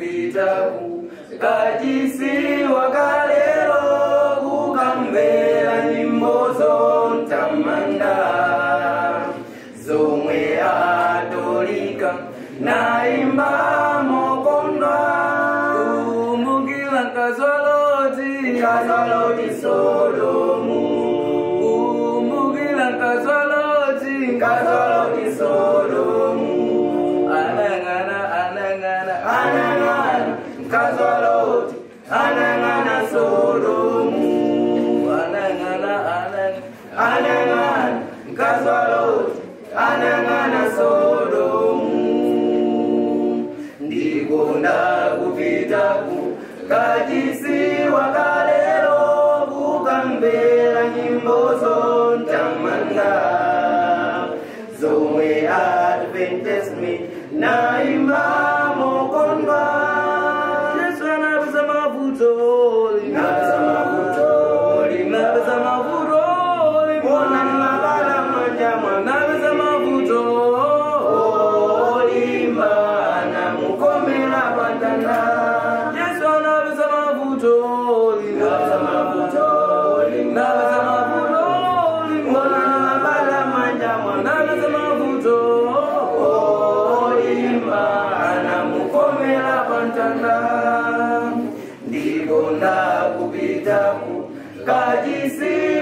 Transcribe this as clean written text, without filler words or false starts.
kupitaku kajisi wakalero kukambela nyimbo zontamanda zomwe atolika naimba mokondwa kumbukila kazoloti Solomu kumbukila kazoloti Solomu anangana kazoloti anangana Solomu anangana kazoloti anangana Solomu ndikonda kupitaku kajisi wakalero kukambela nyimbo zontamanda zomwe Adventist me naimba mokondwa Yesu anapesa mavutoli mbona nilabala manjamwa napesa mavutoli mbana mukomela pantanda Yesu anapesa mavutoli mbona nilabala manjamwa napesa mavutoli mbana mukomela pantanda ndikonda kupitaku kajisi